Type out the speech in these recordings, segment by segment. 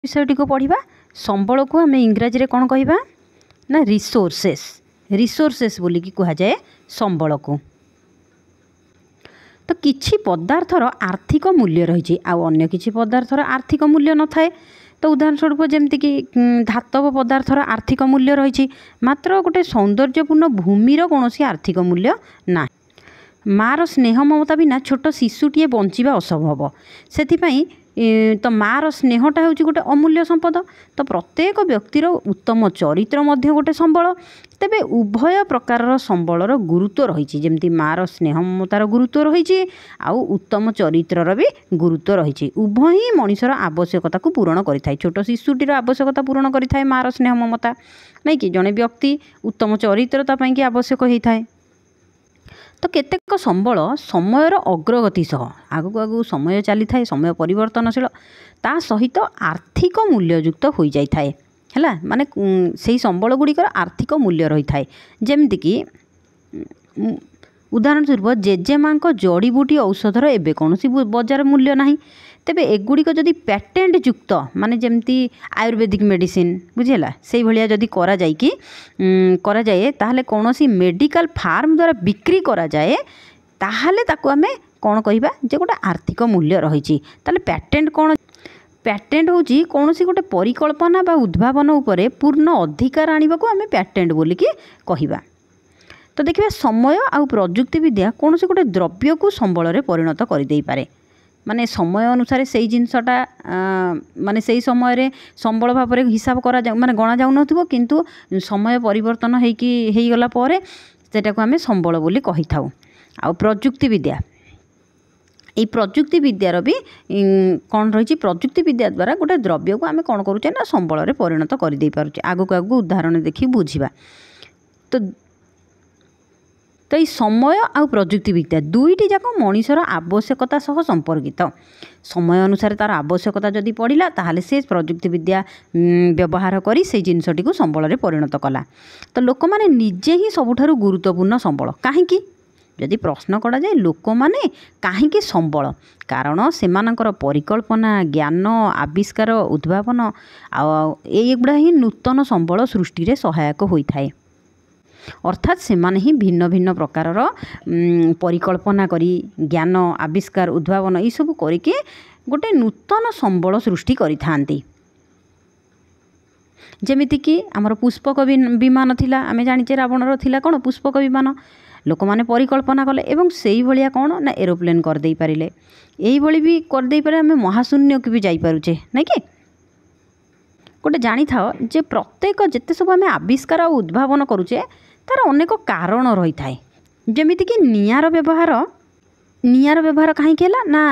विषयटी को पढ़ा संबल को आम इंग्राजी रे कौन कहवा ना रिसोर्सेस रिसोर्सेस बोलिकी कहुए संबल को। तो किछि पदार्थर आर्थिक मूल्य रही अन्य किछि पदार्थर आर्थिक मूल्य न थाए। तो उदाहरण स्वरूप जमतीक धातव पदार्थर आर्थिक मूल्य रही मात्र गोटे सौंदर्यपूर्ण भूमिर कौन आर्थिक मूल्य ना। मार स्नेह ममता बिना छोट शिशुटीए बंचिबा असंभव से तो मार स्नेहटा हूँ गोटे अमूल्य संपद। तो प्रत्येक व्यक्तिर उत्तम चरित्र मध्य गोटे संबल। तेबे उभय प्रकार संबलर गुरुत्व रही जमती मार स्नेह ममतार गुरुत्व रही आउ उत्तम चरित्रर भी गुरुत्व रही। उभय ही मनुष्यर आवश्यकता को पूरण करिथाय। छोट शिशुटीर आवश्यकता पूरण करिथाय मार स्नेह ममता नहीं कि जड़े व्यक्ति उत्तम चरित्रता पाई आवश्यक होता है। तो केतेक संबल समयर अग्रगति सह आगु आगु समय चली थाए समय परिवर्तनशील ता सहित आर्थिक मूल्ययुक्त हो जाए है माने से संबल गुड़िकर आर्थिक मूल्य रही थाए। जमती कि उदाहरण स्वरूप जेजेमा जड़ीबूटी औषधर एवं कौन बजार मूल्य ना। तेबे एगुड़िक जदि पेटेंट युक्त माने जमती आयुर्वेदिक मेडिसिन बुझेला से भलिया जदि करा जाए ताहले कौन सी मेडिकल फार्म द्वारा बिक्री करा जाए ताहले ताकू आमे कौन कहिबा जे गोटे आर्थिक मूल्य रही। ताहले पेटेंट कौन पेटेंट होची कौन सी गोटे परिकल्पना बा उद्भावन उपरे पूर्ण अधिकार आनिबा को आमे पेटेंट बोलिकी कहिबा। तो देखिए समय आउ प्रजुक्ति विद्या कौन सी गोटे द्रव्य को संबल रे परिणत कर देई पारे। माने समय अनुसार से जिनसटा माने से समय रे संबल भाव में हिसाब करा माने गणा जाऊ नथिबो किंतु समय परिवर्तन हेई गला परे सेटा को आमे संबल बोली कहि थाउ। आ प्रजुक्ति विद्या ये प्रजुक्ति विद्यार भी कौन रही प्रजुक्ति विद्या द्वारा गोटे द्रव्य को आमे कौन करुचे ना संबल रे परिणत कर दे पारुचे। आगु आगु उदाहरण देखि बुझिबा। तो ये समय आ प्रजुक्ति विद्या दुईटी जाक मनुष्यर आवश्यकता सह संपर्कित। समय अनुसार तार आवश्यकता जदि पड़ा ताहले से प्रजुक्ति विद्या व्यवहार करी से जिनसटी को संबल रे परिणत कला। तो लोक माने निजे ही सबुठारु गुरुत्वपूर्ण संबल कहीं जदि प्रश्न करा जाए लोक माने कहीं संबल कारण सेमानकर परिकल्पना ज्ञान आविष्कार उद्भावन एगुड़ा ही नूतन संबल सृष्टि रे सहायक होता है। अर्थात से माने ही भिन्न भिन्न प्रकारर परिकल्पना करी ज्ञान आविष्कार उद्भावन ये सब करके गोटे नूतन संबल सृष्टि करि थांती। जेमिति कि आमर पुष्पक विमान थिला आमे जानिचे रावणर थिला कौन पुष्पक विमान लोक माने परिकल्पना कले एवं सेही भलिया कौन ना एरोप्लेन कर देई पारिले एही भली भी कर देई पारे आमे महाशून्य को भी जाई पारुचे नहीं कि गोटे जानी थाओ जे प्रत्येक जेते सब आमे आविष्कार और उद्भावन करूचे तार अनेक कारण रही थाए। जेमिति कि नियार व्यवहार कहीं ना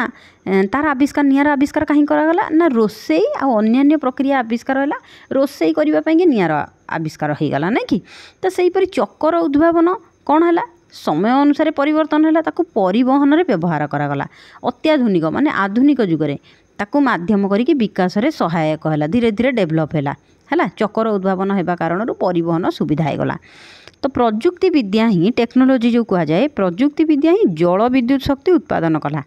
तार आविष्कार नियार आविष्कार कहीं करागला ना रोसई आ अन्य प्रक्रिया आविष्कार है रोसई करने कि नियार आविष्कार हो गला नहीं कि। तो सहीपरि चक्कर उद्भावन कौन है समय अनुसार परिवर्तन है ताकू परिवहन रे व्यवहार करागला अत्याधुनिक माने आधुनिक जुगरे ताकू माध्यम करिकी विकास रे सहायक है धीरे धीरे डेभलप है चक्कर उद्भावन होगा कारण परिवहन सुविधा होगला। तो प्रजुक्ति विद्या ही टेक्नोलोजी जो कह जाए प्रजुक्ति विद्या ही जल विद्युत शक्ति उत्पादन कला।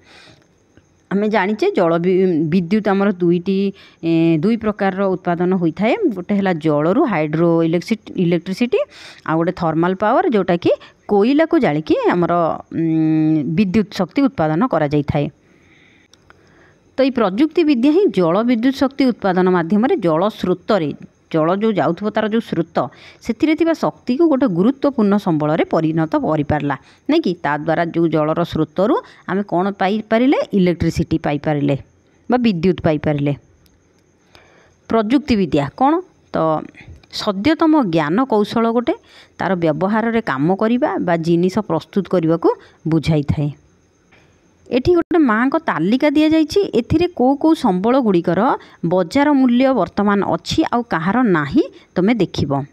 आमे जानिचे जल विद्युत आमर दुई प्रकार उत्पादन होता है गोटे है जलरू हाइड्रो इलेक्ट्रिसिटी आ गोटे थर्माल पावर जोटा कि कोयला को जालिकी आमर विद्युत शक्ति उत्पादन करा जाय थाए। तो ये प्रजुक्ति विद्या ही जल विद्युत शक्ति उत्पादन माध्यम जल स्रोत जल जो जाउथबो तार जो स्रोत से शक्ति को गोटे गुरुत्वपूर्ण संबल रे परिणत करि पारला नहीं कि ता द्वारा जो जलर स्रोतरू आमे कौन पाई पारिले इलेक्ट्रिसिटी पाई पारिले बा विद्युत पाई पारिले। प्रजुक्ति विद्या कौन तो सद्यतम ज्ञान कौशल गोटे तार व्यवहार रे काम करिबा बा जिनिस प्रस्तुत करने को बुझाई थाए। एठी गोटे माँ को तालिका दि जाइछि एथिरे को संबल गुड़िकर बजार मूल्य वर्तमान अच्छी आउ कहार नाही तमे देखिबो।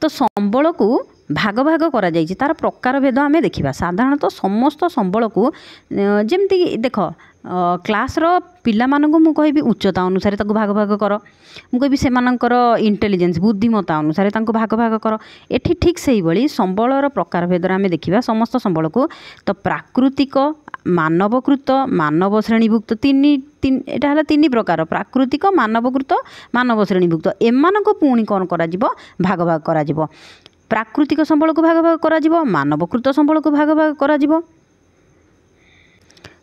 तो संबल को भाग भाग करा जाइछि तार प्रकार भेद आमे देखिबा। साधारणतः समस्त संबल को जेमती देख क्लास रो पिला मानक मु कहबी उच्चता अनुसार ताको भाग भाग कर मु कहबी सेमानकर इंटेलिजेंस बुद्धिमत्ता अनुसार ताको भाग भाग कर। एठी ठीक सेही बळी संबलर प्रकार भेदर आमे देखिबा समस्त संबल को। तो प्राकृतिक ମାନବକୃତ ମାନବ ଶ୍ରେଣୀଭୁକ୍ତ ଏटा ହେଲା ତିନି प्रकार प्राकृतिक मानवकृत मानव श्रेणीभुक्त एमानक पुणी कौन कराजिबो भाग भाग कराजिबो प्राकृतिक संबल को भाग भाग कराजिबो मानवकृत संबल को भाग भाग कराजिबो।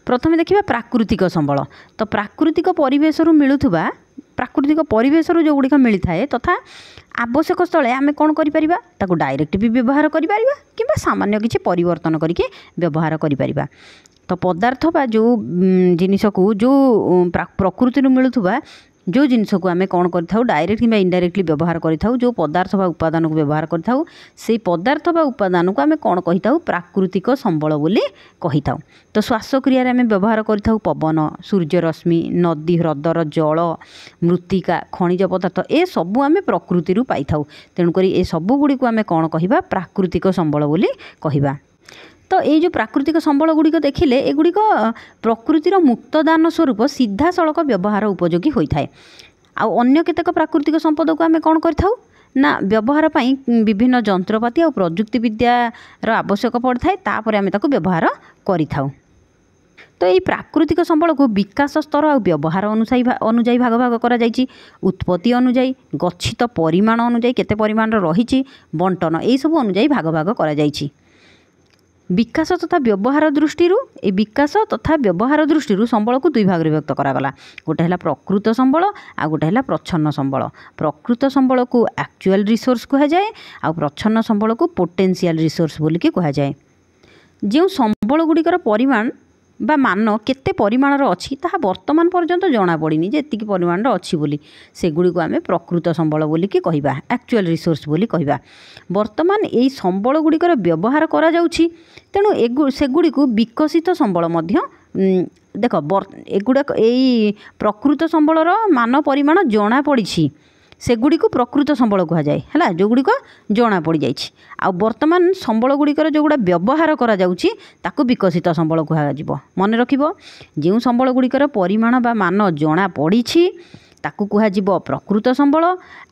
प्रथमे देखिबा प्राकृतिक संबल तो प्राकृतिक परिवेश मिलुथुबा प्राकृतिक परिवेश जो गुड़िक मिलता है तथा आवश्यक स्थले आम कौन कर डायरेक्ट भी व्यवहार करिपरिबा किंबा सामान्य किछि परिवर्तन करके व्यवहार करिपरिबा। तो पदार्थ बा जो जिनिस को जो प्रकृति मिलुथुबा जो जिनिस को आम कौन कर डायरेक्ट कि इनडायरेक्टली व्यवहार कर जो पदार्थ बा उपादान को व्यवहार कर से पदार्थ बा उपादान को आम कौन कही प्राकृतिक संबल बोली कही। तो श्वासक्रिया आम व्यवहार कर पवन सूर्य रश्मि नदी ह्रदर जल मृत्तिका खनिज पदार्थ ए सबू आम प्रकृति पाई तेणुक ये सबू गुड़ी को आम कौन कह प्राकृतिक संबल बोली कहवा। तो ये जो प्राकृतिक संबल गुड़िक देखिले एगुड़िक प्रकृतिर मुक्तदान स्वरूप सीधा सड़क व्यवहार उपयोगी होता है। आउ अन्य केतेक प्राकृतिक संपद को आम कौन कर ना व्यवहार पाई विभिन्न जंत्रपाति और प्रजुक्ति विद्यार आवश्यक पड़ता है तापर आम ताकू व्यवहार करिथाउ। तो ये प्राकृतिक संबल को विकास स्तर और व्यवहार अनुजाई भाग भाग करा जायछि उत्पत्ति अनुजाई गच्छित परिमाण अनुजाई केते परिमाण रही बंटन यही सब अनुजाई भाग भाग करा जायछि। विकास तथा व्यवहार दृष्टि ए विकास तथा व्यवहार दृष्टि संबल को दुई भाग विभक्त करागला गोटे है प्रकृत संबल आ गोटे है प्रच्छन्न संबल। प्रकृत संबल को एक्चुअल रिसोर्स कहा जाए आ प्रच्छन्न संबल को पोटेंशियल रिसोर्स बोलिकी कहा जाए। जो संबल गुड़िकर परिमाण बा मान केते परिमाणर अछि ताहा वर्तमान पर्यंत जना पड़िनी जे एतिकी परिमाणर अछि बोली सेगुड़ी को आमे प्रकृत संबल बोली कि कहबा एक्चुअल रिसोर्स बोली कहबा। वर्तमान एई संबल गुड़िकर व्यवहार करा जाउछि तेणु सेगुड़ी को विकसित संबल मध्य देख एगुड़ा एई प्रकृत संबलर मान परिमाण जना पड़िछि सेगुड़ी को प्रकृत संबल कह जाए है जो गुड़िक जना पड़ जाए। आ वर्तमान संबल गुड़िकर जो गुड़ा व्यवहार करा जाउछि ताकू विकसित संबल कह मन रखिबो। जो संबल गुड़िकर परिमाण बा मान जना पड़िछि ताकू कह प्रकृत संबल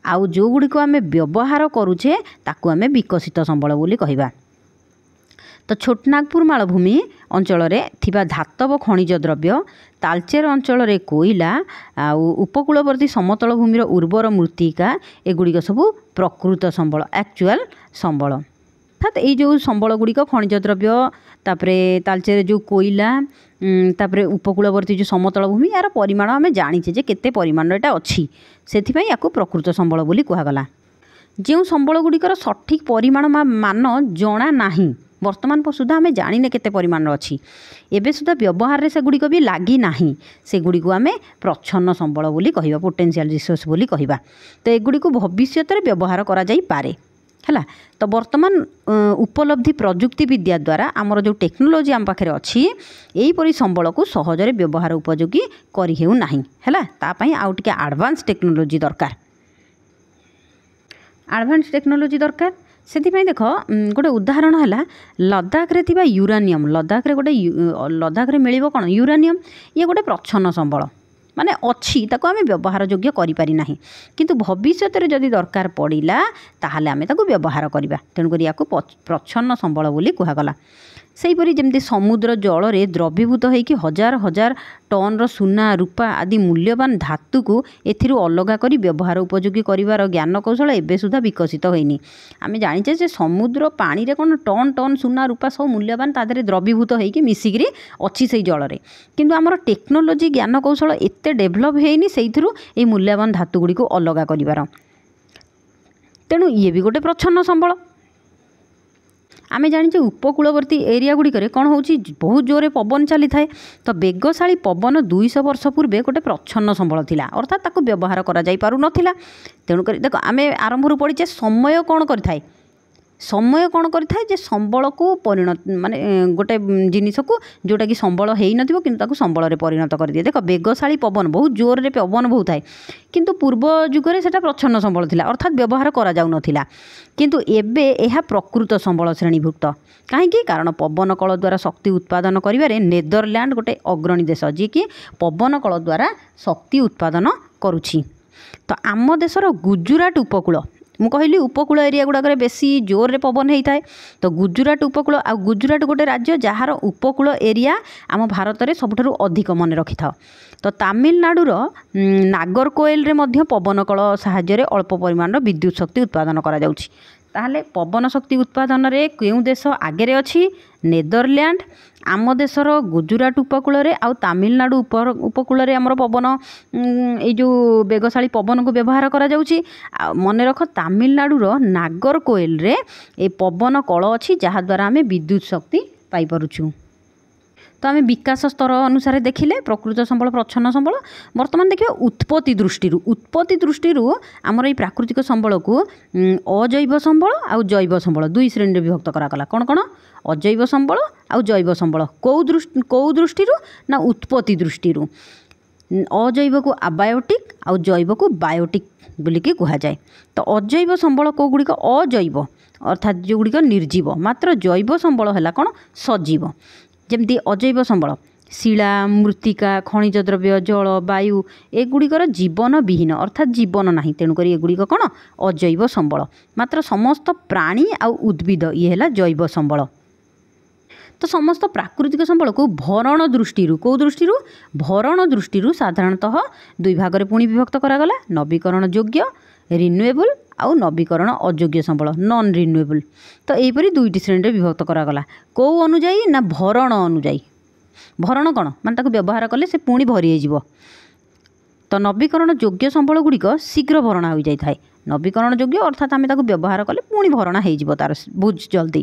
आउ जो गुड़िक आमे व्यवहार करूछे ताकू आमे विकसित संबल बोली कहबा। तो छोटनागपुर मालभूमि अंचल थिबा धातव खनिज द्रव्य तालचेर अंचल कोईला आउ उपकूलवर्ती समतल भूमिर उर्वर मृत्तिका एगुड़िक सब प्रकृत संबल एक्चुअल संबल। अर्थात ये जो संबल गुड़िक खनिज द्रव्य तापरे तालचेर जो कोईला तापरे उपकूलवर्ती जो समतल भूमि यार परिमाण आम जानीचे जे केते परिमाण एटा अच्छी से याकू प्रकृत संबल बोली कहगला। जो संबल गुड़िकर सठिक परिमाण मान जना नाही वर्तमान सुधा आम जाने केते परिमाण अच्छी एबे सुधा व्यवहार रे सेगुड़िक भी लगी नाही सेगुड़ी को आम प्रच्छन्न संबल बोली कहबा पोटेंशियल रिसोर्स बोली कहबा। तो एगुड़ी को भविष्य में व्यवहार करा जाई पारे है। तो वर्तमान उपलब्धि प्रजुक्ति विद्या द्वारा आमर जो टेक्नोलोजी आम पाखे अच्छी यहीपरी संबल को सहजरे व्यवहार उपयोगी करि हेउ नाही है तापाई आउ टिके एडवांस टेक्नोलोजी दरकार एडवांस टेक्नोलोजी दरकार से देख गोटे उदाहरण है लद्दाख रे थिबा यूरानियम लद्दाख रे गोटे लद्दाख रे मिलिबो कौन यूरानियम ये गोटे प्रच्छन्न संबल माने अच्छी ताको आमे व्यवहार योग्य करि पारि नाही किंतु भविष्य रे जदि दरकार पड़िला ताहाले आमे ताको व्यवहार करिबा तेणु करी याको प्रच्छन्न संबल बोली कहगला। सेहीपरि जमती समुद्र जल रे द्रवीभूत होइकि हजार हजार टन रो सुना रूपा आदि मूल्यवान धातु को एथिरु अलगा करी व्यवहार उपयोगी करिवार ज्ञान कौशल एबे सुधा विकसित होइनी। आमे जानिचे जे समुद्र पानी रे कोन टन टन सुना रूपा सब मूल्यवान तादरे द्रवीभूत होइकि मिसिकिरी अछि सेई जल रे किंतु आमर टेक्नोलोजी ज्ञान कौशल एते डेभलप हेइनी सेइथिरु ए मूल्यवान धातु गुडी को अलगा करिवार तेणु ये भी गोटे प्रच्छन्न संबल। आमे जानिचे उपकूलवर्ती एरिया गुड़िक कौन हो बहुत जोरे पवन चली थाए तो बेगशाली पवन 200 वर्ष पूर्वे गोटे प्रच्छन्न संबल थिला अर्थात ताको व्यवहार करा जाई पारु नथिला। तेणुक देख आमे आरंभरू पढ़ीचे समय कौन करिथाए समय कौन करिथाए जे संबल को परिणत माने गोटे जिनिस को जोटा कि संबल हेई नथिबो किंतु ताको संबल रे परिणत कर दिए। देख बेगशाली पवन बहुत जोर रे पवन बहुत थाए किंतु पूर्व जुगरे सेटा प्रच्छन्न संबल थिला अर्थात व्यवहार करा जाउ नथिला किंतु एबे एहा प्रकृत संबल श्रेणीभुक्त कहीं कारण पवन कल द्वारा शक्ति उत्पादन करिवारे नेदरलैंड गोटे अग्रणी देश जी कि पवन कल द्वारा शक्ति उत्पादन करुछि। तो आम देशर गुजरात उपकूल ମୁଁ କହିଲି ଉପକୂଳ ଏରିଆ ଗୁଡ଼ାକରେ ବେଶୀ ଜୋରରେ ପବନ ହେଇଥାଏ। ତ ଗୁଜୁରାଟ ଉପକୂଳ, ଆଉ ଗୁଜୁରାଟ ଗୋଟେ ରାଜ୍ୟ ଯାହାର ଉପକୂଳ ଏରିଆ ଆମ ଭାରତରେ ସବୁଠାରୁ ଅଧିକ ମନେ ରଖିଥାଅ। ତ ତାମିଲନାଡ଼ୁର ନାଗରକୋଏଲରେ ମଧ୍ୟ ପବନ କଳ ସାହାଯ୍ୟରେ ଅଳ୍ପ ପରିମାଣର ବିଦ୍ୟୁତ୍ ଶକ୍ତି ଉତ୍ପାଦନ କରାଯାଉଛି। ତାହେଲେ ପବନ ଶକ୍ତି ଉତ୍ପାଦନରେ କେଉଁ ଦେଶ ଆଗରେ ଅଛି? ନେଦରଲ୍ୟାଣ୍ଡ, ଆମ ଦେଶର ଗୁଜୁରାଟ ଉପକୂଳରେ ଆଉ ତାମିଲନାଡ଼ୁ ଉପକୂଳରେ ଆମର ପବନ ଏଇ ଯେଉଁ ବେଗଶାଳୀ ପବନକୁ ବ୍ୟବହାର କରାଯାଉଛି। ଆଉ ମନେ ରଖ ତାମିଲନାଡ଼ୁର ନାଗରକୋଏଲରେ ଏ ପବନ କଳ ଅଛି ଯାହାଦ୍ୱାରା ଆମେ ବିଦ୍ୟୁତ୍ ଶକ୍ତି ପାଇପାରୁଛୁ। ତ ଆମେ ବିକାଶ ସ୍ତର ଅନୁସାରେ ଦେଖିଲେ ପ୍ରକୃତ ସମ୍ବଳ, ପ୍ରଚ୍ଛନ୍ନ ସମ୍ବଳ। ବର୍ତ୍ତମାନ ଦେଖିବା ଉତ୍ପତ୍ତି ଦୃଷ୍ଟିରୁ ଆମର ଏଇ ପ୍ରାକୃତିକ ସମ୍ବଳକୁ ଅଜୈବ ସମ୍ବଳ ଆଉ ଜୈବ ସମ୍ବଳ ଦୁଇ ଶ୍ରେଣୀରେ ବିଭକ୍ତ କରାଗଲା। କ'ଣ କ'ଣ? ଅଜୈବ ସମ୍ବଳ ଆଉ ଜୈବ ସମ୍ବଳ। କେଉଁ ଦୃଷ୍ଟିରୁ? ନା ଉତ୍ପତ୍ତି ଦୃଷ୍ଟିରୁ। ଅଜୈବକୁ ଆବାୟୋଟିକ୍ ଆଉ ଜୈବକୁ ବାୟୋଟିକ୍ ବୋଲିକି କୁହାଯାଏ। ତ ଅଜୈବ ସମ୍ବଳ କେଉଁଗୁଡ଼ିକ? ଅଜୈବ ଅର୍ଥାତ୍ ଯେଉଁଗୁଡ଼ିକ ନିର୍ଜୀବ, ମାତ୍ର ଜୈବ ସମ୍ବଳ ହେଲା କ'ଣ? ସଜୀବ। ଯେମିତି ଅଜୈବ ସମ୍ବଳ ଶିଳା, ମୃତ୍ତିକା, ଖଣିଜ ଦ୍ରବ୍ୟ, ଜଳ, ବାୟୁ ଏଗୁଡ଼ିକର ଜୀବନ ବିହୀନ ଅର୍ଥାତ୍ ଜୀବନ ନାହିଁ, ତେଣୁକରି ଏଗୁଡ଼ିକ କ'ଣ? ଅଜୈବ ସମ୍ବଳ। ମାତ୍ର ସମସ୍ତ ପ୍ରାଣୀ ଆଉ ଉଦ୍ଭିଦ ଇଏ ହେଲା ଜୈବ ସମ୍ବଳ। ତ ସମସ୍ତ ପ୍ରାକୃତିକ ସମ୍ବଳକୁ ଭରଣ ଦୃଷ୍ଟିରୁ, କେଉଁ ଦୃଷ୍ଟିରୁ? ଭରଣ ଦୃଷ୍ଟିରୁ ସାଧାରଣତଃ ଦୁଇ ଭାଗରେ ପୁଣି ବିଭକ୍ତ କରାଗଲା। ନବୀକରଣ ଯୋଗ୍ୟ ରିନ୍ୟୁଏବୁଲ୍ ଆଉ ନବୀକରଣ ଅଯୋଗ୍ୟ ସମ୍ବଳ ନନ୍ ରିନ୍ୟୁଏବୁଲ୍। ତ ଏହିପରି ଦୁଇଟି ଶ୍ରେଣୀରେ ବିଭକ୍ତ କରାଗଲା। କେଉଁ ଅନୁଯାୟୀ? ନା ଭରଣ ଅନୁଯାୟୀ। ଭରଣ କ'ଣ? ମାନେ ତାକୁ ବ୍ୟବହାର କଲେ ସେ ପୁଣି ଭରି ହେଇଯିବ। ତ ନବୀକରଣ ଯୋଗ୍ୟ ସମ୍ବଳ ଗୁଡ଼ିକ ଶୀଘ୍ର ଭରଣା ହୋଇଯାଇଥାଏ। ନବୀକରଣ ଯୋଗ୍ୟ ଅର୍ଥାତ୍ ଆମେ ତାକୁ ବ୍ୟବହାର କଲେ ପୁଣି ଭରଣା ହେଇଯିବ ତାର ବହୁତ ଜଲ୍ଦି।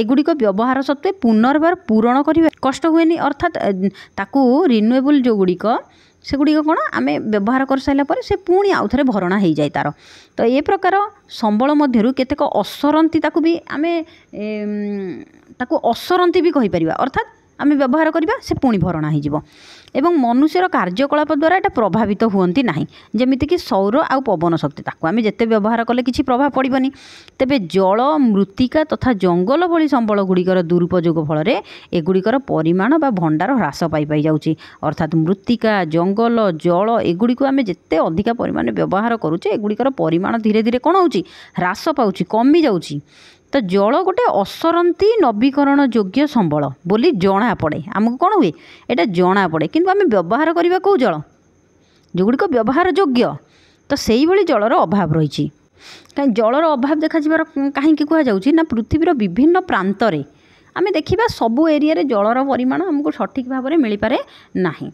ଏଗୁଡ଼ିକ ବ୍ୟବହାର ସତ୍ତ୍ୱେ ପୁନର୍ବାର ପୂରଣ କରିବା କଷ୍ଟ ହୁଏନି, ଅର୍ଥାତ୍ ତାକୁ ରିନ୍ୟୁଏବୁଲ୍ ଯେଉଁଗୁଡ଼ିକ ସେଗୁଡ଼ିକ କ'ଣ? ଆମେ ବ୍ୟବହାର କରିସାରିଲା ପରେ ସେ ପୁଣି ଆଉଥରେ ଭରଣା ହେଇଯାଏ ତାର। ତ ଏ ପ୍ରକାର ସମ୍ବଳ ମଧ୍ୟରୁ କେତେକ ଅସରନ୍ତି, ତାକୁ ବି ଆମେ ତାକୁ ଅସରନ୍ତି ବି କହିପାରିବା, ଅର୍ଥାତ୍ ଆମେ ବ୍ୟବହାର କରିବା ସେ ପୁଣି ଭରଣା ହେଇଯିବ। ଏବଂ ମନୁଷ୍ୟର କାର୍ଯ୍ୟକଳାପ ଦ୍ୱାରା ଏଇଟା ପ୍ରଭାବିତ ହୁଅନ୍ତି ନାହିଁ। ଯେମିତିକି ସୌର ଆଉ ପବନ ଶକ୍ତି, ତାକୁ ଆମେ ଯେତେ ବ୍ୟବହାର କଲେ କିଛି ପ୍ରଭାବ ପଡ଼ିବନି। ତେବେ ଜଳ, ମୃତ୍ତିକା ତଥା ଜଙ୍ଗଲ ଭଳି ସମ୍ବଳ ଗୁଡ଼ିକର ଦୁରୁପଯୋଗ ଫଳରେ ଏଗୁଡ଼ିକର ପରିମାଣ ବା ଭଣ୍ଡାର ହ୍ରାସ ପାଇଯାଉଛି। ଅର୍ଥାତ୍ ମୃତ୍ତିକା, ଜଙ୍ଗଲ, ଜଳ ଏଗୁଡ଼ିକୁ ଆମେ ଯେତେ ଅଧିକା ପରିମାଣରେ ବ୍ୟବହାର କରୁଛେ ଏଗୁଡ଼ିକର ପରିମାଣ ଧୀରେ ଧୀରେ କ'ଣ ହେଉଛି? ହ୍ରାସ ପାଉଛି, କମି ଯାଉଛି। ତ ଜଳ ଗୋଟେ ଅସରନ୍ତି ନବୀକରଣ ଯୋଗ୍ୟ ସମ୍ବଳ ବୋଲି ଜଣାପଡ଼େ। ଆମକୁ କ'ଣ ହୁଏ? ଏଇଟା ଜଣାପଡ଼େ, କିନ୍ତୁ ଆମେ ବ୍ୟବହାର କରିବା କେଉଁ ଜଳ? ଯେଉଁଗୁଡ଼ିକ ବ୍ୟବହାର ଯୋଗ୍ୟ। ତ ସେଇଭଳି ଜଳର ଅଭାବ ରହିଛି। କାହିଁ ଜଳର ଅଭାବ ଦେଖାଯିବାର କାହିଁକି କୁହାଯାଉଛି? ନା ପୃଥିବୀର ବିଭିନ୍ନ ପ୍ରାନ୍ତରେ ଆମେ ଦେଖିବା ସବୁ ଏରିଆରେ ଜଳର ପରିମାଣ ଆମକୁ ସଠିକ୍ ଭାବରେ ମିଳିପାରେ ନାହିଁ।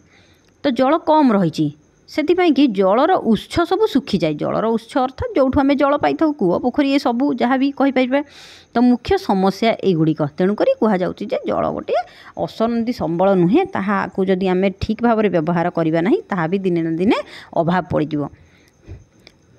ତ ଜଳ କମ୍ ରହିଛି, ସେଥିପାଇଁ କି ଜଳର ଉତ୍ସ ସବୁ ଶୁଖିଯାଏ। ଜଳର ଉତ୍ସ ଅର୍ଥାତ୍ ଯେଉଁଠୁ ଆମେ ଜଳ ପାଇଥାଉ, କୂଅ, ପୋଖରୀ ଏସବୁ ଯାହା ବି କହିପାରିବା। ତ ମୁଖ୍ୟ ସମସ୍ୟା ଏଇଗୁଡ଼ିକ। ତେଣୁକରି କୁହାଯାଉଛି ଯେ ଜଳ ଗୋଟିଏ ଅସରନ୍ତି ସମ୍ବଳ ନୁହେଁ, ତାହାକୁ ଯଦି ଆମେ ଠିକ୍ ଭାବରେ ବ୍ୟବହାର କରିବା ନାହିଁ ତାହା ବି ଦିନେ ନା ଦିନେ ଅଭାବ ପଡ଼ିଯିବ।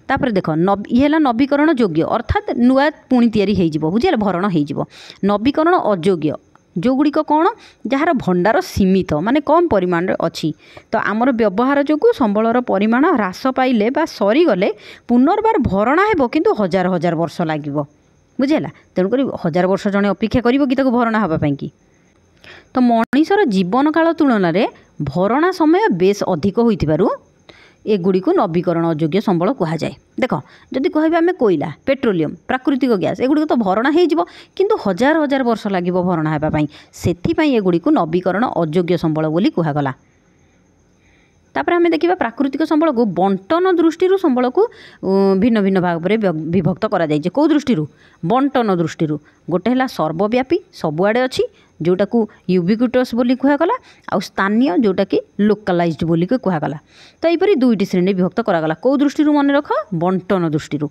ତାପରେ ଦେଖ ଇଏ ହେଲା ନବୀକରଣ ଯୋଗ୍ୟ ଅର୍ଥାତ୍ ନୂଆ ପୁଣି ତିଆରି ହେଇଯିବ, ବୁଝିଲେ, ଭରଣ ହେଇଯିବ। ନବୀକରଣ ଅଯୋଗ୍ୟ ଯେଉଁଗୁଡ଼ିକ କ'ଣ? ଯାହାର ଭଣ୍ଡାର ସୀମିତ, ମାନେ କମ୍ ପରିମାଣରେ ଅଛି। ତ ଆମର ବ୍ୟବହାର ଯୋଗୁଁ ସମ୍ବଳର ପରିମାଣ ହ୍ରାସ ପାଇଲେ ବା ସରିଗଲେ ପୁନର୍ବାର ଭରଣା ହେବ, କିନ୍ତୁ ହଜାର ହଜାର ବର୍ଷ ଲାଗିବ, ବୁଝିହେଲା। ତେଣୁକରି ହଜାର ବର୍ଷ ଜଣେ ଅପେକ୍ଷା କରିବ କି ତାକୁ ଭରଣା ହେବା ପାଇଁକି? ତ ମଣିଷର ଜୀବନ କାଳ ତୁଳନାରେ ଭରଣା ସମୟ ବେଶ୍ ଅଧିକ ହୋଇଥିବାରୁ ଏଗୁଡ଼ିକୁ ନବୀକରଣ ଅଯୋଗ୍ୟ ସମ୍ବଳ କୁହାଯାଏ। ଦେଖ, ଯଦି କହିବା ଆମେ କୋଇଲା, ପେଟ୍ରୋଲିୟମ, ପ୍ରାକୃତିକ ଗ୍ୟାସ୍ ଏଗୁଡ଼ିକ ତ ଭରଣା ହେଇଯିବ, କିନ୍ତୁ ହଜାର ହଜାର ବର୍ଷ ଲାଗିବ ଭରଣା ହେବା ପାଇଁ। ସେଥିପାଇଁ ଏଗୁଡ଼ିକୁ ନବୀକରଣ ଅଯୋଗ୍ୟ ସମ୍ବଳ ବୋଲି କୁହାଗଲା। ତାପରେ ଆମେ ଦେଖିବା ପ୍ରାକୃତିକ ସମ୍ବଳକୁ ବଣ୍ଟନ ଦୃଷ୍ଟିରୁ ସମ୍ବଳକୁ ଭିନ୍ନ ଭିନ୍ନ ଭାବରେ ବିଭକ୍ତ କରାଯାଇଛି। କେଉଁ ଦୃଷ୍ଟିରୁ? ବଣ୍ଟନ ଦୃଷ୍ଟିରୁ। ଗୋଟେ ହେଲା ସର୍ବବ୍ୟାପୀ, ସବୁଆଡ଼େ ଅଛି, ଯେଉଁଟାକୁ ୟୁବିକ୍ୟୁଟସ୍ ବୋଲି କୁହାଗଲା, ଆଉ ସ୍ଥାନୀୟ ଯେଉଁଟାକି ଲୋକାଲାଇଜ୍ଡ ବୋଲିକି କୁହାଗଲା। ତ ଏହିପରି ଦୁଇଟି ଶ୍ରେଣୀରେ ବିଭକ୍ତ କରାଗଲା। କେଉଁ ଦୃଷ୍ଟିରୁ? ମନେ ରଖ, ବଣ୍ଟନ ଦୃଷ୍ଟିରୁ।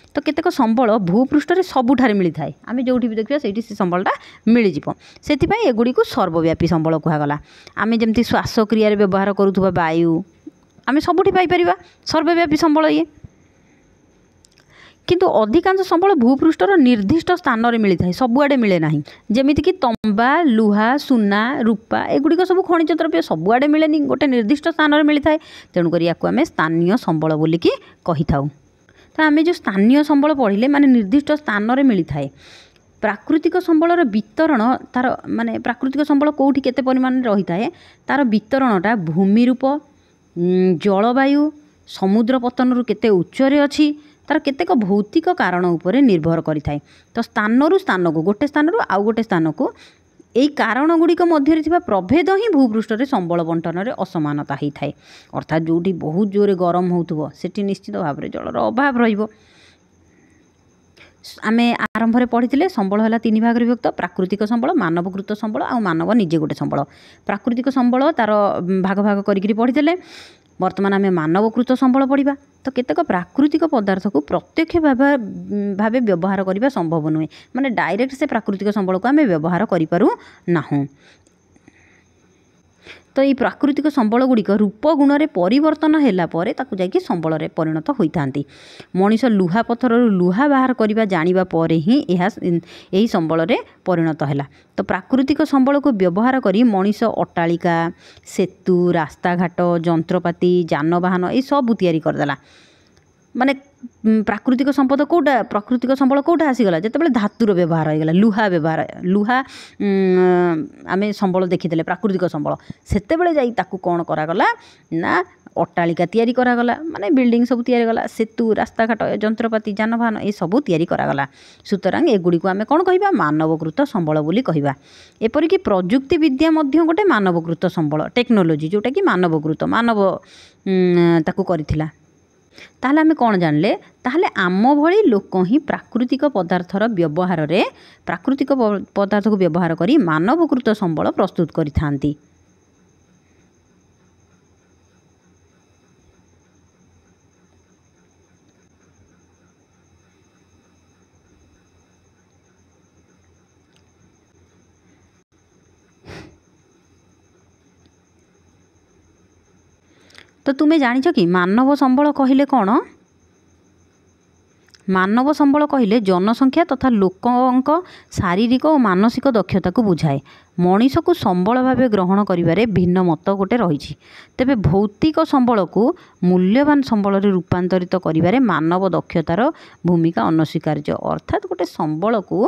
ତ କେତେକ ସମ୍ବଳ ଭୂପୃଷ୍ଠରେ ସବୁଠାରେ ମିଳିଥାଏ, ଆମେ ଯେଉଁଠି ବି ଦେଖିବା ସେଇଠି ସେ ସମ୍ବଳଟା ମିଳିଯିବ। ସେଥିପାଇଁ ଏଗୁଡ଼ିକୁ ସର୍ବବ୍ୟାପୀ ସମ୍ବଳ କୁହାଗଲା। ଆମେ ଯେମିତି ଶ୍ୱାସକ୍ରିୟାରେ ବ୍ୟବହାର କରୁଥିବା ବାୟୁ ଆମେ ସବୁଠି ପାଇପାରିବା, ସର୍ବବ୍ୟାପୀ ସମ୍ବଳ ଇଏ। କିନ୍ତୁ ଅଧିକାଂଶ ସମ୍ବଳ ଭୂପୃଷ୍ଠର ନିର୍ଦ୍ଦିଷ୍ଟ ସ୍ଥାନରେ ମିଳିଥାଏ, ସବୁଆଡ଼େ ମିଳେ ନାହିଁ। ଯେମିତିକି ତମ୍ବା, ଲୁହା, ସୁନା, ରୂପା ଏଗୁଡ଼ିକ ସବୁ ଖଣିଜ ଦ୍ରବ୍ୟ ସବୁଆଡ଼େ ମିଳେନି, ଗୋଟେ ନିର୍ଦ୍ଦିଷ୍ଟ ସ୍ଥାନରେ ମିଳିଥାଏ। ତେଣୁକରି ୟାକୁ ଆମେ ସ୍ଥାନୀୟ ସମ୍ବଳ ବୋଲିକି କହିଥାଉ। ତ ଆମେ ଯେଉଁ ସ୍ଥାନୀୟ ସମ୍ବଳ ପଢ଼ିଲେ ମାନେ ନିର୍ଦ୍ଦିଷ୍ଟ ସ୍ଥାନରେ ମିଳିଥାଏ। ପ୍ରାକୃତିକ ସମ୍ବଳର ବିତରଣ, ତାର ମାନେ ପ୍ରାକୃତିକ ସମ୍ବଳ କେଉଁଠି କେତେ ପରିମାଣରେ ରହିଥାଏ ତାର ବିତରଣଟା ଭୂମି ରୂପ, ଜଳବାୟୁ, ସମୁଦ୍ର ପତନରୁ କେତେ ଉଚ୍ଚରେ ଅଛି ତାର କେତେକ ଭୌତିକ କାରଣ ଉପରେ ନିର୍ଭର କରିଥାଏ। ତ ସ୍ଥାନରୁ ସ୍ଥାନକୁ ଗୋଟେ ସ୍ଥାନରୁ ଆଉ ଗୋଟେ ସ୍ଥାନକୁ এই କାରଣଗୁଡ଼ିକ ମଧ୍ୟରେ ଥିବା ପ୍ରଭେଦ ହିଁ ଭୂପୃଷ୍ଠରେ ସମ୍ବଳ ବଣ୍ଟନରେ ଅସମାନତା ହେଇଥାଏ। ଅର୍ଥାତ୍ ଯେଉଁଠି ବହୁତ ଜୋରେ ଗରମ ହେଉଥିବ ସେଠି ନିଶ୍ଚିତ ଭାବରେ ଜଳର ଅଭାବ ରହିବ। ଆମେ ଆରମ୍ଭରେ ପଢ଼ିଥିଲେ ସମ୍ବଳ ହେଲା 3 ଭାଗରେ ବିଭକ୍ତ, ପ୍ରାକୃତିକ ସମ୍ବଳ, ମାନବକୃତ ସମ୍ବଳ ଆଉ ମାନବ ନିଜେ ଗୋଟେ ସମ୍ବଳ। ପ୍ରାକୃତିକ ସମ୍ବଳ ତାର ଭାଗ ଭାଗ କରିକିରି ପଢ଼ିଥିଲେ। ବର୍ତ୍ତମାନ ଆମେ ମାନବକୃତ ସମ୍ବଳ ପଢ଼ିବା। ତ କେତେକ ପ୍ରାକୃତିକ ପଦାର୍ଥକୁ ପ୍ରତ୍ୟକ୍ଷ ଭାବେ ବ୍ୟବହାର କରିବା ସମ୍ଭବ ନୁହେଁ, ମାନେ ଡାଇରେକ୍ଟ ସେ ପ୍ରାକୃତିକ ସମ୍ବଳକୁ ଆମେ ବ୍ୟବହାର କରିପାରୁ ନାହୁଁ। ତ এই ପ୍ରାକୃତିକ ସମ୍ବଳ ଗୁଡ଼ିକ ରୂପ ଗୁଣରେ ପରିବର୍ତ୍ତନ ହେଲା ପରେ ତାକୁ ଯାଇକି ସମ୍ବଳରେ ପରିଣତ ହୋଇଥାନ୍ତି। ମଣିଷ ଲୁହା ପଥରରୁ ଲୁହା ବାହାର କରିବା ଜାଣିବା ପରେ ହିଁ ଏହା ଏହି ସମ୍ବଳରେ ପରିଣତ ହେଲା। ତ ପ୍ରାକୃତିକ ସମ୍ବଳକୁ ବ୍ୟବହାର କରି ମଣିଷ ଅଟ୍ଟାଳିକା, ସେତୁ, ରାସ୍ତାଘାଟ, ଯନ୍ତ୍ରପାତି, ଯାନବାହନ ଏସବୁ ତିଆରି କରିଦେଲା। ମାନେ ପ୍ରାକୃତିକ ସମ୍ପଦ କେଉଁଟା, ପ୍ରାକୃତିକ ସମ୍ବଳ କେଉଁଟା ଆସିଗଲା ଯେତେବେଳେ ଧାତୁର ବ୍ୟବହାର ହୋଇଗଲା, ଲୁହା ଆମେ ସମ୍ବଳ ଦେଖିଥିଲେ ପ୍ରାକୃତିକ ସମ୍ବଳ। ସେତେବେଳେ ଯାଇ ତାକୁ କ'ଣ କରାଗଲା ନା ଅଟ୍ଟାଳିକା ତିଆରି କରାଗଲା, ମାନେ ବିଲ୍ଡିଂ ସବୁ ତିଆରି କଲା, ସେତୁ, ରାସ୍ତାଘାଟ, ଯନ୍ତ୍ରପାତି, ଯାନବାହନ ଏସବୁ ତିଆରି କରାଗଲା। ସୁତରାଂ ଏଗୁଡ଼ିକୁ ଆମେ କ'ଣ କହିବା, ମାନବକୃତ ସମ୍ବଳ ବୋଲି କହିବା। ଏପରିକି ପ୍ରଯୁକ୍ତି ବିଦ୍ୟା ମଧ୍ୟ ଗୋଟେ ମାନବକୃତ ସମ୍ବଳ, ଟେକ୍ନୋଲୋଜି ଯେଉଁଟାକି ମାନବକୃତ, ମାନବ ତାକୁ କରିଥିଲା। ତାହେଲେ ଆମେ କ'ଣ ଜାଣିଲେ, ତାହେଲେ ଆମ ଭଳି ଲୋକ ହିଁ ପ୍ରାକୃତିକ ପଦାର୍ଥର ବ୍ୟବହାରରେ ପ୍ରାକୃତିକ ପଦାର୍ଥକୁ ବ୍ୟବହାର କରି ମାନବକୃତ ସମ୍ବଳ ପ୍ରସ୍ତୁତ କରିଥାନ୍ତି। ତ ତୁମେ ଜାଣିଛ କି ମାନବ ସମ୍ବଳ କହିଲେ କ'ଣ? ମାନବ ସମ୍ବଳ କହିଲେ ଜନସଂଖ୍ୟା ତଥା ଲୋକଙ୍କ ଶାରୀରିକ ଓ ମାନସିକ ଦକ୍ଷତାକୁ ବୁଝାଏ। ମଣିଷକୁ ସମ୍ବଳ ଭାବେ ଗ୍ରହଣ କରିବାରେ ଭିନ୍ନ ମତ ଗୋଟେ ରହିଛି। ତେବେ ଭୌତିକ ସମ୍ବଳକୁ ମୂଲ୍ୟବାନ ସମ୍ବଳରେ ରୂପାନ୍ତରିତ କରିବାରେ ମାନବ ଦକ୍ଷତାର ଭୂମିକା ଅନସ୍ୱୀକାର୍ଯ୍ୟ। ଅର୍ଥାତ୍ ଗୋଟେ ସମ୍ବଳକୁ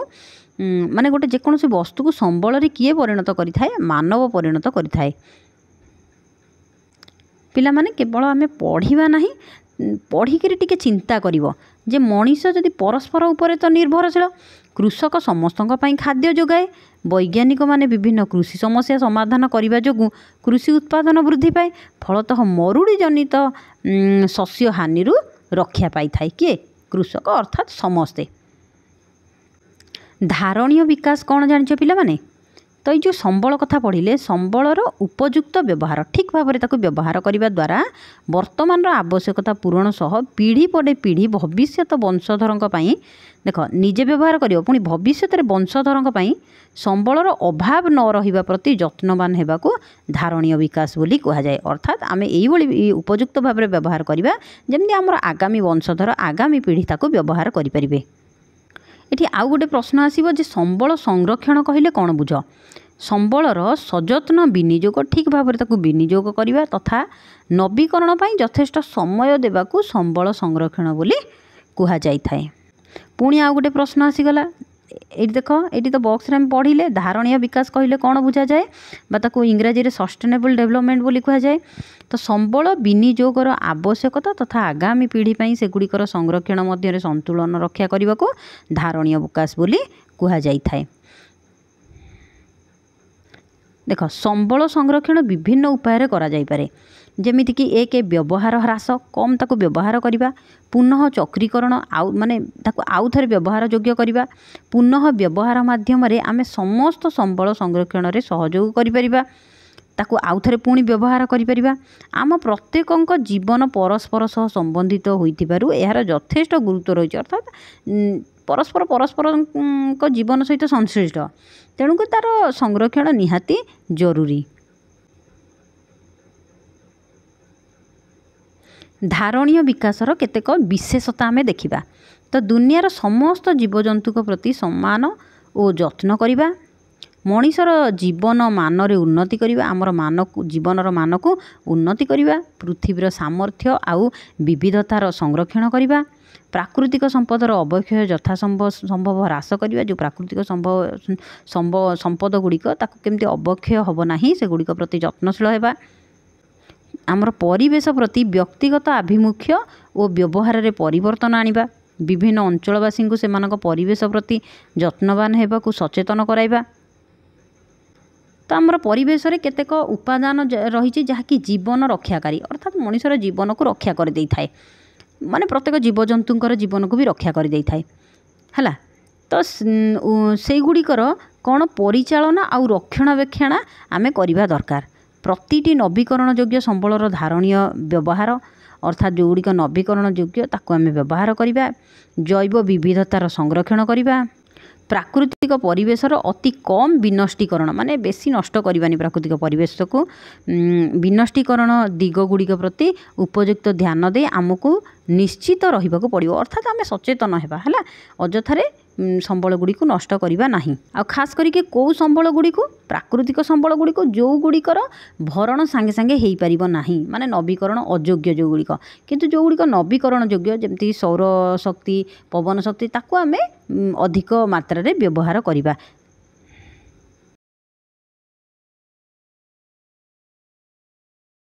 ମାନେ ଗୋଟେ ଯେକୌଣସି ବସ୍ତୁକୁ ସମ୍ବଳରେ କିଏ ପରିଣତ କରିଥାଏ, ମାନବ ପରିଣତ କରିଥାଏ। ପିଲାମାନେ କେବଳ ଆମେ ପଢ଼ିବା ନାହିଁ, ପଢ଼ିକିରି ଟିକେ ଚିନ୍ତା କରିବ ଯେ ମଣିଷ ଯଦି ପରସ୍ପର ଉପରେ ତ ନିର୍ଭରଶୀଳ। କୃଷକ ସମସ୍ତଙ୍କ ପାଇଁ ଖାଦ୍ୟ ଯୋଗାଏ। ବୈଜ୍ଞାନିକମାନେ ବିଭିନ୍ନ କୃଷି ସମସ୍ୟା ସମାଧାନ କରିବା ଯୋଗୁଁ କୃଷି ଉତ୍ପାଦନ ବୃଦ୍ଧି ପାଏ। ଫଳତଃ ମରୁଡ଼ି ଜନିତ ଶସ୍ୟ ହାନିରୁ ରକ୍ଷା ପାଇଥାଏ କିଏ? କୃଷକ, ଅର୍ଥାତ୍ ସମସ୍ତେ। ଧାରଣୀୟ ବିକାଶ କ'ଣ ଜାଣିଛ ପିଲାମାନେ? ତ এই ଯେଉଁ ସମ୍ବଳ କଥା ପଢ଼ିଲେ, ସମ୍ବଳର ଉପଯୁକ୍ତ ବ୍ୟବହାର ଠିକ୍ ଭାବରେ ତାକୁ ବ୍ୟବହାର କରିବା ଦ୍ୱାରା ବର୍ତ୍ତମାନର ଆବଶ୍ୟକତା ପୂରଣ ସହ ପିଢ଼ି ପରେ ପିଢ଼ି ଭବିଷ୍ୟତ ବଂଶଧରଙ୍କ ପାଇଁ, ଦେଖ ନିଜେ ବ୍ୟବହାର କରିବ ପୁଣି ଭବିଷ୍ୟତରେ ବଂଶଧରଙ୍କ ପାଇଁ ସମ୍ବଳର ଅଭାବ ନ ରହିବା ପ୍ରତି ଯତ୍ନବାନ ହେବାକୁ ଧାରଣୀୟ ବିକାଶ ବୋଲି କୁହାଯାଏ। ଅର୍ଥାତ୍ ଆମେ ଏଇଭଳି ଉପଯୁକ୍ତ ଭାବରେ ବ୍ୟବହାର କରିବା ଯେମିତି ଆମର ଆଗାମୀ ବଂଶଧର, ଆଗାମୀ ପିଢ଼ି ତାକୁ ବ୍ୟବହାର କରିପାରିବେ। ଏଠି ଆଉ ଗୋଟେ ପ୍ରଶ୍ନ ଆସିବ ଯେ ସମ୍ବଳ ସଂରକ୍ଷଣ କହିଲେ କ'ଣ ବୁଝ? ସମ୍ବଳର ସଯତ୍ନ ବିନିଯୋଗ, ଠିକ୍ ଭାବରେ ତାକୁ ବିନିଯୋଗ କରିବା ତଥା ନବୀକରଣ ପାଇଁ ଯଥେଷ୍ଟ ସମୟ ଦେବାକୁ ସମ୍ବଳ ସଂରକ୍ଷଣ ବୋଲି କୁହାଯାଇଥାଏ। ପୁଣି ଆଉ ଗୋଟେ ପ୍ରଶ୍ନ ଆସିଗଲା, ଏଇଠି ଦେଖ, ଏଇଠି ତ ବକ୍ସରେ ଆମେ ପଢ଼ିଲେ ଧାରଣୀୟ ବିକାଶ କହିଲେ କ'ଣ ବୁଝାଯାଏ ବା ତାକୁ ଇଂରାଜୀରେ ସଷ୍ଟେନେବଲ୍ ଡେଭଲପମେଣ୍ଟ ବୋଲି କୁହାଯାଏ। ତ ସମ୍ବଳ ବିନିଯୋଗର ଆବଶ୍ୟକତା ତଥା ଆଗାମୀ ପିଢ଼ି ପାଇଁ ସେଗୁଡ଼ିକର ସଂରକ୍ଷଣ ମଧ୍ୟରେ ସନ୍ତୁଳନ ରକ୍ଷା କରିବାକୁ ଧାରଣୀୟ ବିକାଶ ବୋଲି କୁହାଯାଇଥାଏ। ଦେଖ ସମ୍ବଳ ସଂରକ୍ଷଣ ବିଭିନ୍ନ ଉପାୟରେ କରାଯାଇପାରେ। ଯେମିତିକି 1 ବ୍ୟବହାର ହ୍ରାସ, କମ୍ ତାକୁ ବ୍ୟବହାର କରିବା। ପୁନଃ ଚକ୍ରୀକରଣ, ମାନେ ତାକୁ ଆଉଥରେ ବ୍ୟବହାର ଯୋଗ୍ୟ କରିବା। ପୁନଃ ବ୍ୟବହାର ମାଧ୍ୟମରେ ଆମେ ସମସ୍ତ ସମ୍ବଳ ସଂରକ୍ଷଣରେ ସହଯୋଗ କରିପାରିବା। ତାକୁ ଆଉଥରେ ପୁଣି ବ୍ୟବହାର କରିପାରିବା। ଆମ ପ୍ରତ୍ୟେକଙ୍କ ଜୀବନ ପରସ୍ପର ସହ ସମ୍ବନ୍ଧିତ ହୋଇଥିବାରୁ ଏହାର ଯଥେଷ୍ଟ ଗୁରୁତ୍ୱ ରହିଛି। ଅର୍ଥାତ୍ ପରସ୍ପରଙ୍କ ଜୀବନ ସହିତ ସଂଶ୍ଳିଷ୍ଟ, ତେଣୁକରି ତା'ର ସଂରକ୍ଷଣ ନିହାତି ଜରୁରୀ। ଧାରଣୀୟ ବିକାଶର କେତେକ ବିଶେଷତା ଆମେ ଦେଖିବା। ତ ଦୁନିଆର ସମସ୍ତ ଜୀବଜନ୍ତୁଙ୍କ ପ୍ରତି ସମ୍ମାନ ଓ ଯତ୍ନ କରିବା, ମଣିଷର ଜୀବନ ମାନରେ ଉନ୍ନତି କରିବା, ଆମର ଜୀବନର ମାନକୁ ଉନ୍ନତି କରିବା, ପୃଥିବୀର ସାମର୍ଥ୍ୟ ଆଉ ବିବିଧତାର ସଂରକ୍ଷଣ କରିବା, ପ୍ରାକୃତିକ ସମ୍ପଦର ଅବକ୍ଷୟ ଯଥାସମ୍ଭବ ହ୍ରାସ କରିବା। ଯେଉଁ ପ୍ରାକୃତିକ ସମ୍ପଦ ଗୁଡ଼ିକ ତାକୁ କେମିତି ଅବକ୍ଷୟ ହେବ ନାହିଁ ସେଗୁଡ଼ିକ ପ୍ରତି ଯତ୍ନଶୀଳ ହେବା। ଆମର ପରିବେଶ ପ୍ରତି ବ୍ୟକ୍ତିଗତ ଆଭିମୁଖ୍ୟ ଓ ବ୍ୟବହାରରେ ପରିବର୍ତ୍ତନ ଆଣିବା, ବିଭିନ୍ନ ଅଞ୍ଚଳବାସୀଙ୍କୁ ସେମାନଙ୍କ ପରିବେଶ ପ୍ରତି ଯତ୍ନବାନ ହେବାକୁ ସଚେତନ କରାଇବା। ତ ଆମର ପରିବେଶରେ କେତେକ ଉପାଦାନ ରହିଛି ଯାହାକି ଜୀବନ ରକ୍ଷାକାରୀ, ଅର୍ଥାତ୍ ମଣିଷର ଜୀବନକୁ ରକ୍ଷା କରିଦେଇଥାଏ, ମାନେ ପ୍ରତ୍ୟେକ ଜୀବଜନ୍ତୁଙ୍କର ଜୀବନକୁ ବି ରକ୍ଷା କରିଦେଇଥାଏ ହେଲା। ତ ସେଇଗୁଡ଼ିକର କ'ଣ ପରିଚାଳନା ଆଉ ରକ୍ଷଣାବେକ୍ଷଣ ଆମେ କରିବା ଦରକାର। ପ୍ରତିଟି ନବୀକରଣ ଯୋଗ୍ୟ ସମ୍ବଳର ଧାରଣୀୟ ବ୍ୟବହାର, ଅର୍ଥାତ୍ ଯେଉଁଗୁଡ଼ିକ ନବୀକରଣ ଯୋଗ୍ୟ ତାକୁ ଆମେ ବ୍ୟବହାର କରିବା। ଜୈବ ବିବିଧତାର ସଂରକ୍ଷଣ କରିବା। ପ୍ରାକୃତିକ ପରିବେଶର ଅତି କମ୍ ବିନଷ୍ଟୀକରଣ, ମାନେ ବେଶୀ ନଷ୍ଟ କରିବାନି ପ୍ରାକୃତିକ ପରିବେଶକୁ। ବିନଷ୍ଟୀକରଣ ଦିଗଗୁଡ଼ିକ ପ୍ରତି ଉପଯୁକ୍ତ ଧ୍ୟାନ ଦେଇ ଆମକୁ ନିଶ୍ଚିତ ରହିବାକୁ ପଡ଼ିବ, ଅର୍ଥାତ୍ ଆମେ ସଚେତନ ହେବା ହେଲା, ଅଯଥାରେ ସମ୍ବଳ ଗୁଡ଼ିକୁ ନଷ୍ଟ କରିବା ନାହିଁ। ଆଉ ଖାସ୍ କରିକି କେଉଁ ସମ୍ବଳ ଗୁଡ଼ିକୁ? ପ୍ରାକୃତିକ ସମ୍ବଳ ଗୁଡ଼ିକୁ ଯେଉଁଗୁଡ଼ିକର ଭରଣ ସାଙ୍ଗେ ସାଙ୍ଗେ ହେଇପାରିବ ନାହିଁ, ମାନେ ନବୀକରଣ ଅଯୋଗ୍ୟ ଯେଉଁଗୁଡ଼ିକ। କିନ୍ତୁ ଯେଉଁଗୁଡ଼ିକ ନବୀକରଣ ଯୋଗ୍ୟ ଯେମିତି ସୌରଶକ୍ତି, ପବନ ଶକ୍ତି, ତାକୁ ଆମେ ଅଧିକ ମାତ୍ରାରେ ବ୍ୟବହାର କରିବା।